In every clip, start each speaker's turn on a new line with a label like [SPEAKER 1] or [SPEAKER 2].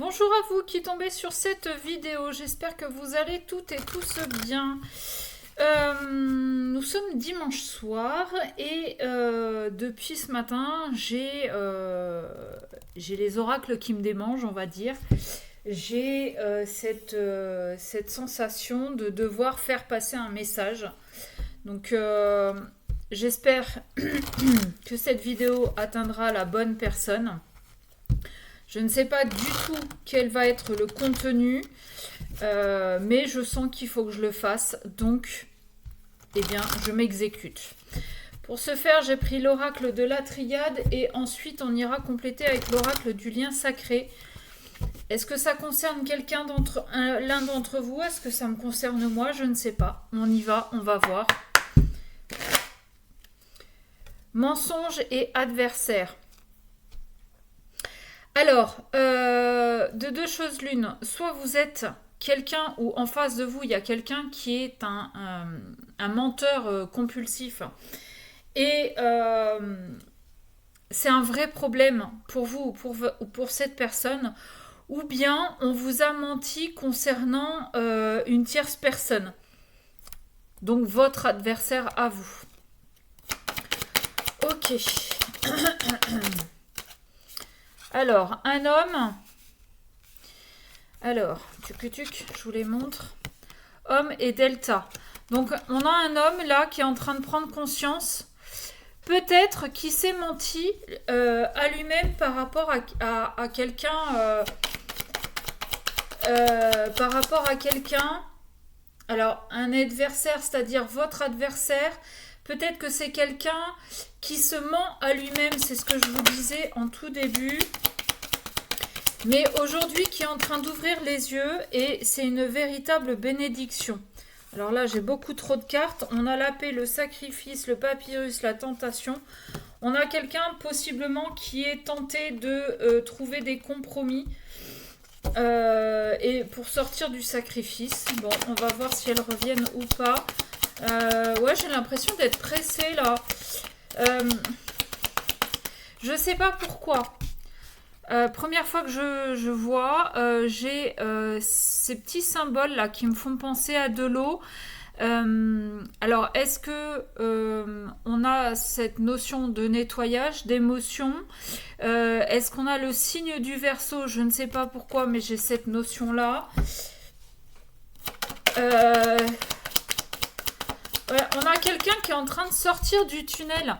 [SPEAKER 1] Bonjour à vous qui tombez sur cette vidéo, j'espère que vous allez toutes et tous bien. Nous sommes dimanche soir et depuis ce matin, j'ai les oracles qui me démangent, on va dire. J'ai cette sensation de devoir faire passer un message. Donc j'espère que cette vidéo atteindra la bonne personne. Je ne sais pas du tout quel va être le contenu, mais je sens qu'il faut que je le fasse, donc eh bien, je m'exécute. Pour ce faire, j'ai pris l'oracle de la triade et ensuite on ira compléter avec l'oracle du lien sacré. Est-ce que ça concerne l'un d'entre vous? Est-ce que ça me concerne moi? Je ne sais pas. On y va, on va voir. Mensonge et adversaire. Alors, de deux choses l'une, soit vous êtes quelqu'un ou en face de vous, il y a quelqu'un qui est un menteur compulsif et c'est un vrai problème pour vous ou pour cette personne, ou bien on vous a menti concernant une tierce personne, donc votre adversaire à vous. Ok. Alors, un homme. Alors, je vous les montre. Homme et delta. Donc, on a un homme là qui est en train de prendre conscience. Peut-être qu'il s'est menti à lui-même par rapport à quelqu'un. Par rapport à quelqu'un. Alors, un adversaire, c'est-à-dire votre adversaire. Peut-être que c'est quelqu'un qui se ment à lui-même, c'est ce que je vous disais en tout début. Mais aujourd'hui, qui est en train d'ouvrir les yeux et c'est une véritable bénédiction. Alors là, j'ai beaucoup trop de cartes. On a la paix, le sacrifice, le papyrus, la tentation. On a quelqu'un possiblement qui est tenté de trouver des compromis et pour sortir du sacrifice. Bon, on va voir si elles reviennent ou pas. Ouais, j'ai l'impression d'être pressée là. Je sais pas pourquoi. Première fois que je vois, j'ai ces petits symboles là qui me font penser à de l'eau. Alors, est-ce que on a cette notion de nettoyage, d'émotion? Est-ce qu'on a le signe du Verseau? Je ne sais pas pourquoi, mais j'ai cette notion là. Ouais, on a quelqu'un qui est en train de sortir du tunnel.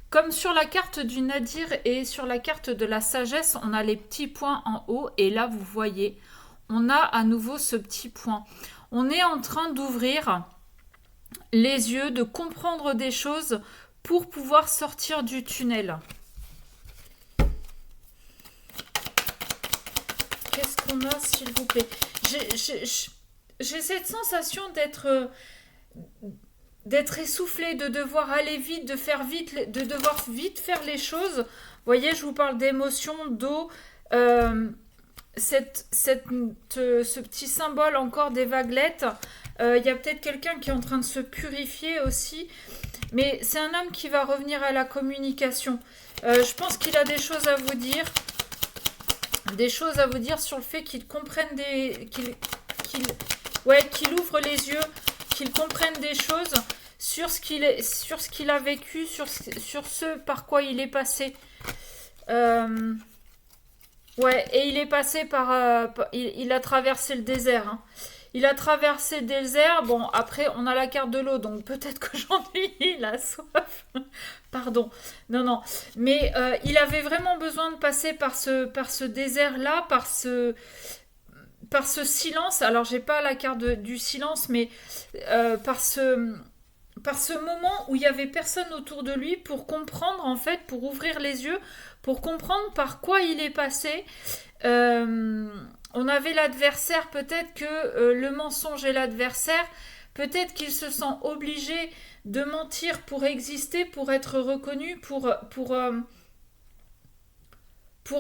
[SPEAKER 1] Comme sur la carte du Nadir et sur la carte de la sagesse, on a les petits points en haut. Et là, vous voyez, on a à nouveau ce petit point. On est en train d'ouvrir les yeux, de comprendre des choses pour pouvoir sortir du tunnel. Qu'est-ce qu'on a, s'il vous plaît? J'ai cette sensation d'être essoufflé, de devoir aller vite, de devoir vite faire les choses. Vous voyez, je vous parle d'émotion, d'eau, ce petit symbole encore des vaguelettes. Il y a peut-être quelqu'un qui est en train de se purifier aussi. Mais c'est un homme qui va revenir à la communication. Je pense qu'il a des choses à vous dire. Des choses à vous dire sur le fait qu'il comprenne qu'il ouvre les yeux, qu'il comprenne des choses sur ce qu'il a vécu, sur ce par quoi il est passé. Ouais, et il est passé il a traversé le désert. Hein. Il a traversé le désert. Bon, après, on a la carte de l'eau, donc peut-être que j'ennuie la soif. Pardon. Non. Mais il avait vraiment besoin de passer par ce désert-là, par ce silence. Alors, j'ai pas la carte du silence, mais par ce moment où il y avait personne autour de lui pour comprendre, en fait, pour ouvrir les yeux, pour comprendre par quoi il est passé. On avait l'adversaire, peut-être que le mensonge est l'adversaire, peut-être qu'il se sent obligé de mentir pour exister, pour être reconnu, pour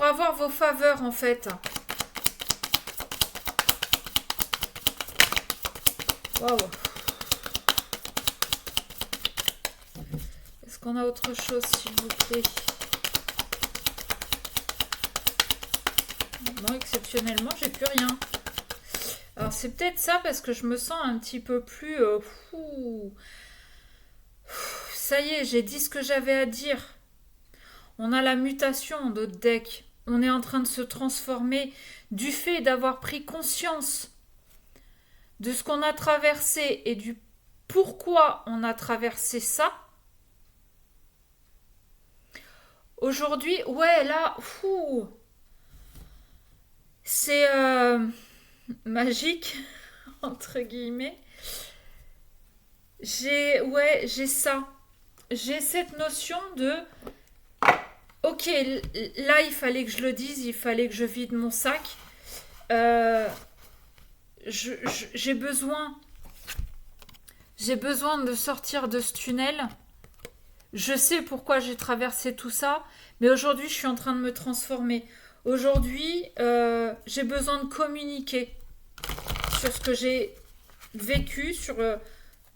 [SPEAKER 1] avoir vos faveurs, en fait. Waouh. Est-ce qu'on a autre chose, s'il vous plaît? Non, exceptionnellement, j'ai plus rien. Alors, c'est peut-être ça parce que je me sens un petit peu plus... Ça y est, j'ai dit ce que j'avais à dire. On a la mutation de notre deck. On est en train de se transformer du fait d'avoir pris conscience de ce qu'on a traversé et du pourquoi on a traversé ça. Aujourd'hui, ouais, là, c'est magique, entre guillemets. J'ai ça. J'ai cette notion de ok, là il fallait que je le dise, il fallait que je vide mon sac. J'ai besoin de sortir de ce tunnel. Je sais pourquoi j'ai traversé tout ça, mais aujourd'hui je suis en train de me transformer. Aujourd'hui, j'ai besoin de communiquer sur ce que j'ai vécu, sur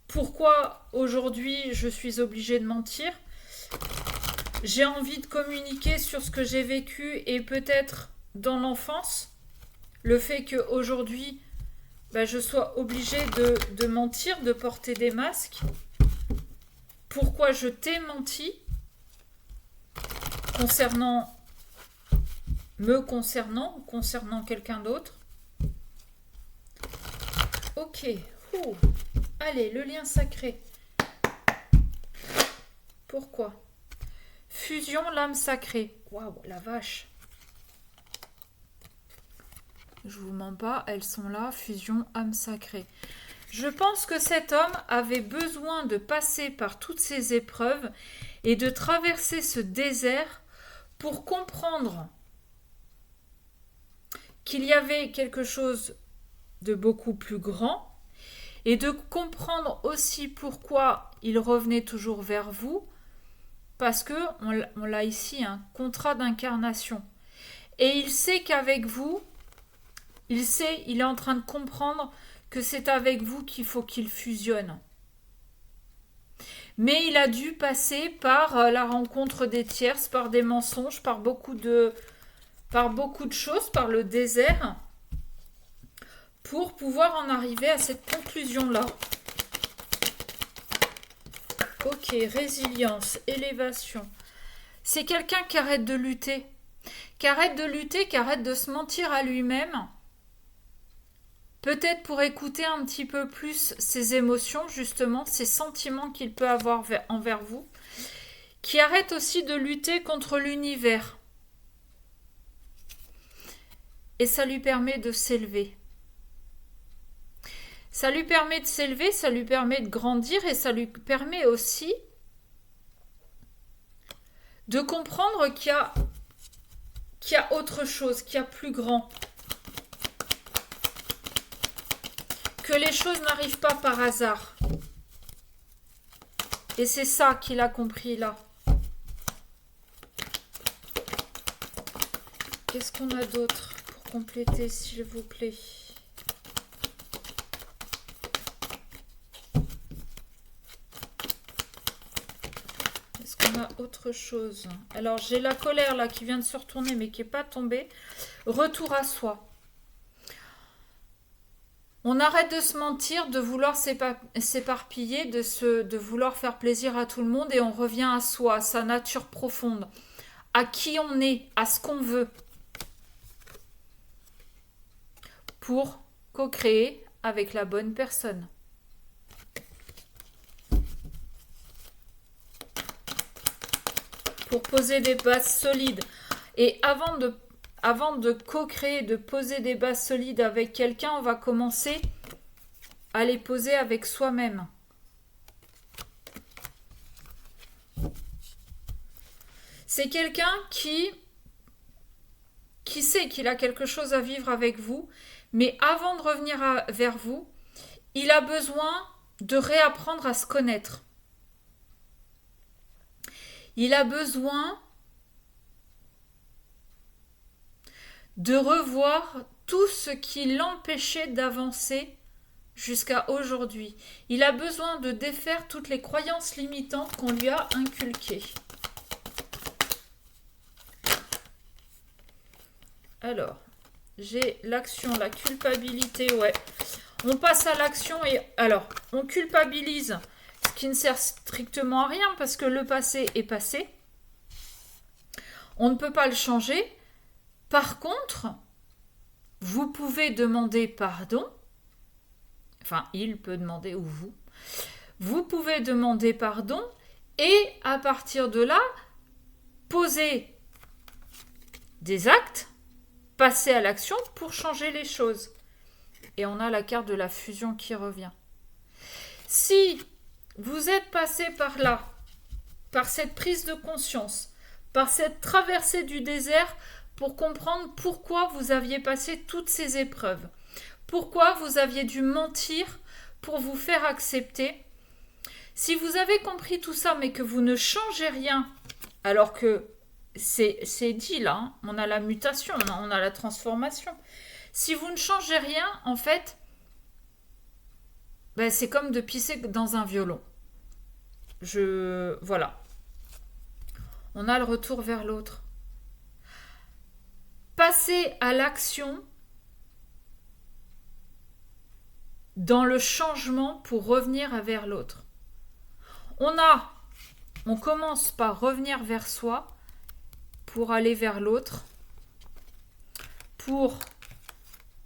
[SPEAKER 1] pourquoi aujourd'hui je suis obligée de mentir. J'ai envie de communiquer sur ce que j'ai vécu et peut-être dans l'enfance, le fait qu'aujourd'hui je sois obligée de mentir, de porter des masques. Pourquoi je t'ai menti me concernant ou concernant quelqu'un d'autre. Ok. Allez, le lien sacré. Pourquoi? Fusion, l'âme sacrée. Waouh, la vache. Je vous mens pas, elles sont là. Fusion, âme sacrée. Je pense que cet homme avait besoin de passer par toutes ces épreuves et de traverser ce désert pour comprendre qu'il y avait quelque chose de beaucoup plus grand et de comprendre aussi pourquoi il revenait toujours vers vous, parce que on l'a ici, un contrat d'incarnation. Et il sait qu'avec vous, il est en train de comprendre que c'est avec vous qu'il faut qu'il fusionne. Mais il a dû passer par la rencontre des tierces, par des mensonges, par beaucoup de choses, par le désert, pour pouvoir en arriver à cette conclusion-là. Ok, résilience, élévation. C'est quelqu'un qui arrête de lutter. Qui arrête de se mentir à lui-même. Peut-être pour écouter un petit peu plus ses émotions, justement, ses sentiments qu'il peut avoir envers vous. Qui arrête aussi de lutter contre l'univers. Et ça lui permet de s'élever. Ça lui permet de s'élever, ça lui permet de grandir et ça lui permet aussi de comprendre qu'il y a autre chose, qu'il y a plus grand. Que les choses n'arrivent pas par hasard. Et c'est ça qu'il a compris là. Qu'est-ce qu'on a d'autre pour compléter, s'il vous plaît ? Est-ce qu'on a autre chose ? Alors, j'ai la colère là qui vient de se retourner mais qui n'est pas tombée. Retour à soi. On arrête de se mentir, de vouloir s'éparpiller, de vouloir faire plaisir à tout le monde et on revient à soi, à sa nature profonde, à qui on est, à ce qu'on veut, pour co-créer avec la bonne personne. Pour poser des bases solides. Et avant de co-créer, de poser des bases solides avec quelqu'un, on va commencer à les poser avec soi-même. C'est quelqu'un qui sait qu'il a quelque chose à vivre avec vous, mais avant de revenir vers vous, il a besoin de réapprendre à se connaître. Il a besoin de revoir tout ce qui l'empêchait d'avancer jusqu'à aujourd'hui. Il a besoin de défaire toutes les croyances limitantes qu'on lui a inculquées. Alors, J'ai l'action, la culpabilité, ouais. On passe à l'action et alors, on culpabilise, ce qui ne sert strictement à rien parce que le passé est passé. On ne peut pas le changer. Par contre, vous pouvez demander pardon. Enfin, il peut demander ou vous. Vous pouvez demander pardon et à partir de là, poser des actes, passer à l'action pour changer les choses. Et on a la carte de la fusion qui revient. Si vous êtes passé par là, par cette prise de conscience, par cette traversée du désert pour comprendre pourquoi vous aviez passé toutes ces épreuves, pourquoi vous aviez dû mentir pour vous faire accepter. Si vous avez compris tout ça mais que vous ne changez rien, alors que c'est dit là, hein, on a la mutation, on a la transformation. Si vous ne changez rien, en fait, ben c'est comme de pisser dans un violon. Voilà. On a le retour vers l'autre. Passer à l'action dans le changement pour revenir vers l'autre. On commence par revenir vers soi pour aller vers l'autre, pour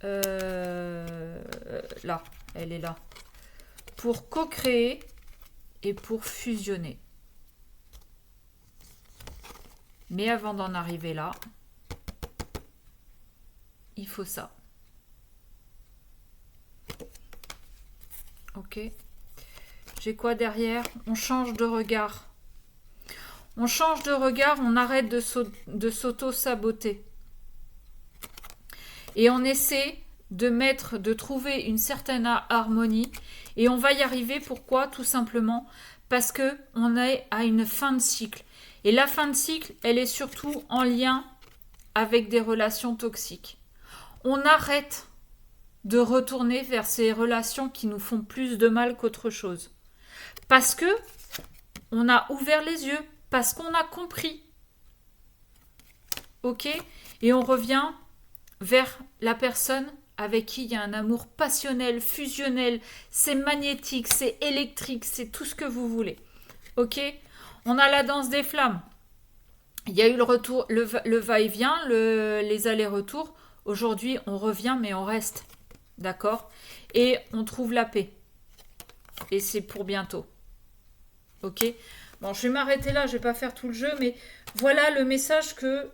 [SPEAKER 1] là, elle est là, pour co-créer et pour fusionner. Mais avant d'en arriver là, il faut ça. Ok. J'ai quoi derrière? On change de regard. On change de regard, on arrête de s'auto-saboter. Et on essaie de trouver une certaine harmonie. Et on va y arriver. Pourquoi? Tout simplement parce que on est à une fin de cycle. Et la fin de cycle, elle est surtout en lien avec des relations toxiques. On arrête de retourner vers ces relations qui nous font plus de mal qu'autre chose. Parce que on a ouvert les yeux, parce qu'on a compris. Ok? Et on revient vers la personne avec qui il y a un amour passionnel, fusionnel, c'est magnétique, c'est électrique, c'est tout ce que vous voulez. Ok? On a la danse des flammes. Il y a eu le retour, le va-et-vient, les allers-retours. Aujourd'hui, on revient, mais on reste. D'accord? Et on trouve la paix. Et c'est pour bientôt. Ok? Bon, je vais m'arrêter là, je vais pas faire tout le jeu, mais voilà le message que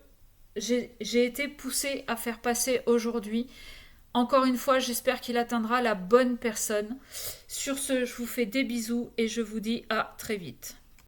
[SPEAKER 1] j'ai été poussée à faire passer aujourd'hui. Encore une fois, j'espère qu'il atteindra la bonne personne. Sur ce, je vous fais des bisous et je vous dis à très vite.